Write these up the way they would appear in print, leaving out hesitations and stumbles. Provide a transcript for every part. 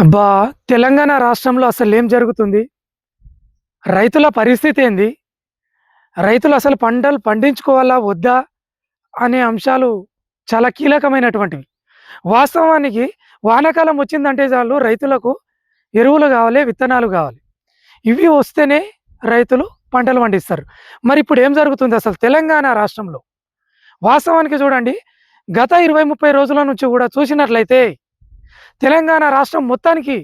అబ్బా! తెలంగాణ రాష్ట్రంలో అసలేం జరుగుతుంది? రైతుల పరిస్థితి ఏంది? రైతులు అసలు పంటలు పండించుకోవాలా? వద్దా? అనే అంశాలు చాలా కీలకమైనటువంటివి. వాస్తవానికి వానాకాలం వచ్చిందంటే చాలు రైతులకు ఎరువులు గావాలి, విత్తనాలు గావాలి. ఇవి వస్తేనే రైతులు పంటలు పండిస్తారు. మరిప్పుడు ఏం జరుగుతుంది అసలు తెలంగాణ రాష్ట్రంలో? వాస్తవానికి చూడండి, గత 20, 30 రోజుల నుంచి గూడా చూసినట్లయితే తెలంగాణ రాష్ట్రం మొత్తానికి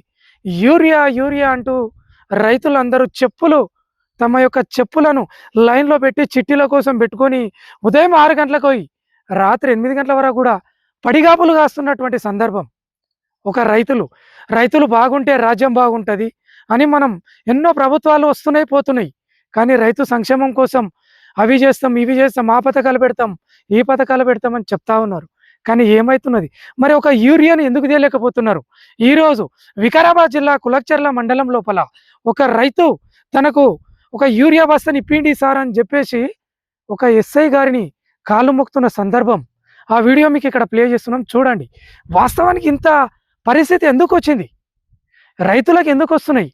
యూరియా, యూరియా అంటూ రైతులందరూ తమ యొక్క చెప్పులను లైన్‌లో పెట్టి చిట్టీల కోసం పెట్టుకొని ఉదయం 6 గంటలకు పోయి రాత్రి 8 గంటల వరకు గూడా పడిగాపులు కాస్తున్నటువంటి సందర్భం. ఒక రైతులు బాగుంటే రాజ్యం బాగుంటది అని మనం ఎన్నో ప్రభుత్వాలు వస్తున్నాయి, పోతున్నాయి. కానీ రైతు సంక్షేమం కోసం అవి చేస్తాం, ఇవి చేస్తాం, ఆ పథకాలు పెడతాం, ఈ పథకాలు పెడతాం అని చెప్తా ఉన్నారు. కానీ ఏమైతున్నది? మరి ఒక యూరియాని ఎందుకు తేలేకపోతున్నారు? ఈరోజు వికారాబాద్ జిల్లా కులకచర్ల మండలం లోపల ఒక రైతు తనకు ఒక యూరియా బస్తాని ఇప్పిండి సార్ అని చెప్పేసి ఒక ఎస్ఐ గారిని కాళ్ళు మొక్కుతున్న సందర్భం. ఆ వీడియో మీకు ఇక్కడ ప్లే చేస్తున్నాం, చూడండి. వాస్తవానికి ఇంత పరిస్థితి ఎందుకొచ్చింది? రైతులకు ఎందుకొస్తున్నాయి?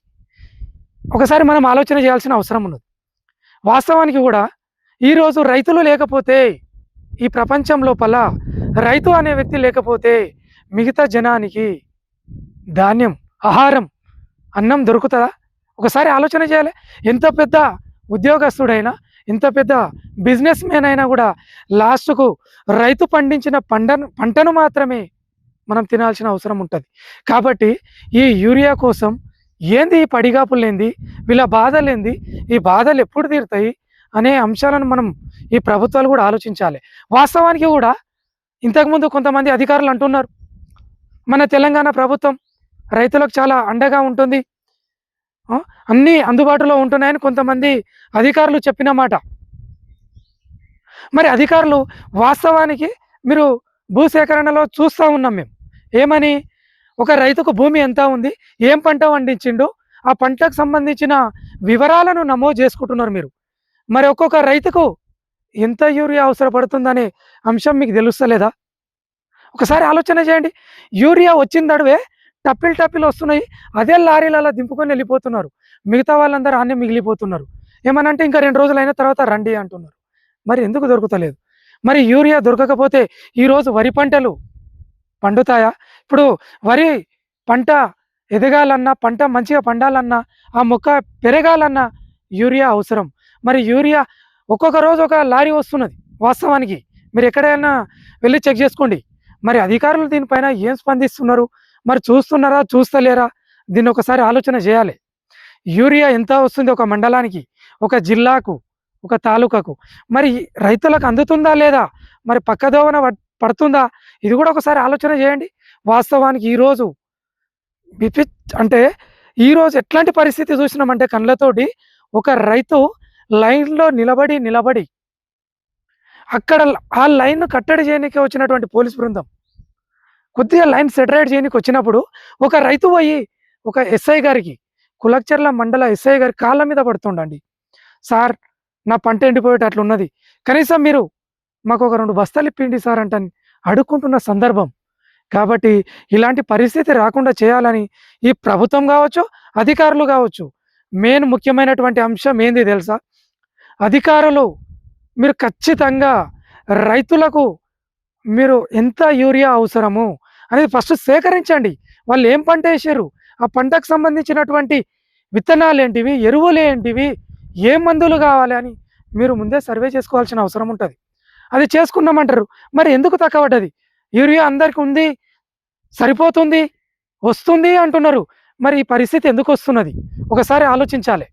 ఒకసారి మనం ఆలోచన చేయాల్సిన అవసరం ఉన్నది. వాస్తవానికి కూడా ఈరోజు రైతులు లేకపోతే, ఈ ప్రపంచం లోపల రైతు అనే వ్యక్తి లేకపోతే మిగతా జనానికి ధాన్యం, ఆహారం, అన్నం దొరుకుతుందా? ఒకసారి ఆలోచన చేయాలి. ఎంత పెద్ద ఉద్యోగస్తుడైనా, ఎంత పెద్ద బిజినెస్ మ్యాన్ అయినా కూడా లాస్ట్‌కు రైతు పండించిన పంటను మాత్రమే మనం తినాల్సిన అవసరం ఉంటుంది. కాబట్టి ఈ యూరియా కోసం ఏంది ఈ పడిగాపులేంది? వీళ్ళ బాధలేంది? ఈ బాధలు ఎప్పుడు తీరుతాయి? అనే అంశాలను మనం ఈ ప్రభుత్వాలు కూడా ఆలోచించాలి. వాస్తవానికి కూడా ఇంతకుముందు కొంతమంది అధికారులు అంటున్నారు, మన తెలంగాణ ప్రభుత్వం రైతులకు చాలా అండగా ఉంటుంది, అన్నీ అందుబాటులో ఉంటున్నాయని కొంతమంది అధికారులు చెప్పిన మాట. మరి అధికారులు వాస్తవానికి మీరు భూసేకరణలో చూస్తూ ఉన్నాం మేము. ఏమని? ఒక రైతుకు భూమి ఎంత ఉంది, ఏం పంట పండించిండు, ఆ పంటకు సంబంధించిన వివరాలను నమోదు చేసుకుంటున్నారు మీరు. మరి ఒక్కొక్క రైతుకు ఎంత యూరియా అవసరపడుతుందనే అంశం మీకు తెలుస్తలేదా? ఒకసారి ఆలోచన చేయండి. యూరియా వచ్చిందడవే టప్పిలు వస్తున్నాయి. అదే లారీలలో దింపుకొని వెళ్ళిపోతున్నారు. మిగతా వాళ్ళందరూ ఆడనే మిగిలిపోతున్నారు. ఏమనంటే ఇంకా 2 రోజులైన తర్వాత రండి అంటున్నారు. మరి ఎందుకు దొరుకుతలేదు? మరి యూరియా దొరకకపోతే ఈరోజు వరి పంటలు పండుతాయా? ఇప్పుడు వరి పంట ఎదగాలన్నా, పంట మంచిగా పండాలన్నా, ఆ మొక్క పెరగాలన్నా యూరియా అవసరం. మరి యూరియా ఒక్కొక్క రోజు ఒక లారీ వస్తున్నది. వాస్తవానికి మీరు ఎక్కడైనా వెళ్ళి చెక్ చేసుకోండి. మరి అధికారులు దీనిపైన ఏం స్పందిస్తున్నారు? మరి చూస్తున్నారా? చూస్తలేరా? దీన్ని ఒకసారి ఆలోచన చేయాలి. యూరియా ఎంత వస్తుంది ఒక మండలానికి, ఒక జిల్లాకు, ఒక తాలూకాకు? మరి రైతులకు అందుతుందా లేదా? మరి పక్కదోవన పడుతుందా? ఇది కూడా ఒకసారి ఆలోచన చేయండి. వాస్తవానికి ఈరోజు విపి అంటే ఈరోజు ఎట్లాంటి పరిస్థితి చూసినామంటే కళ్ళతోటి, ఒక రైతు లైన్‌లో నిలబడి అక్కడ ఆ లైన్‌ను కట్టడి చేయనీకి వచ్చినటువంటి పోలీస్ బృందం కొద్దిగా లైన్ సెటరైట్ చేయనీకి వచ్చినప్పుడు ఒక రైతు పోయి ఒక ఎస్ఐ గారికి, కులకచర్ల మండల ఎస్ఐ గారి కాళ్ళ మీద పడుతుండండి. సార్, నా పంట ఎండిపోయేటట్లున్నది, కనీసం మీరు మాకు ఒక 2 బస్తాలు ఇప్పిండి సార్ అంటని అడుక్కుంటున్న సందర్భం. కాబట్టి ఇలాంటి పరిస్థితి రాకుండా చేయాలని ఈ ప్రభుత్వం కావచ్చు, అధికారులు కావచ్చు, మెయిన్ ముఖ్యమైనటువంటి అంశం ఏంది తెలుసా? అధికారులు మీరు ఖచ్చితంగా రైతులకు మీరు ఎంత యూరియా అవసరము అనేది ఫస్ట్ సేకరించండి. వాళ్ళు ఏం పంట వేసారు, ఆ పంటకు సంబంధించినటువంటి విత్తనాలేంటివి, ఎరువులేంటివి, ఏ మందులు కావాలి అని మీరు ముందే సర్వే చేసుకోవాల్సిన అవసరం ఉంటుంది. అది చేసుకున్నామంటారు. మరి ఎందుకు తక్కువ పడ్డది? యూరియా అందరికి ఉంది, సరిపోతుంది, వస్తుంది అంటున్నారు. మరి ఈ పరిస్థితి ఎందుకు వస్తున్నది? ఒకసారి ఆలోచించాలి.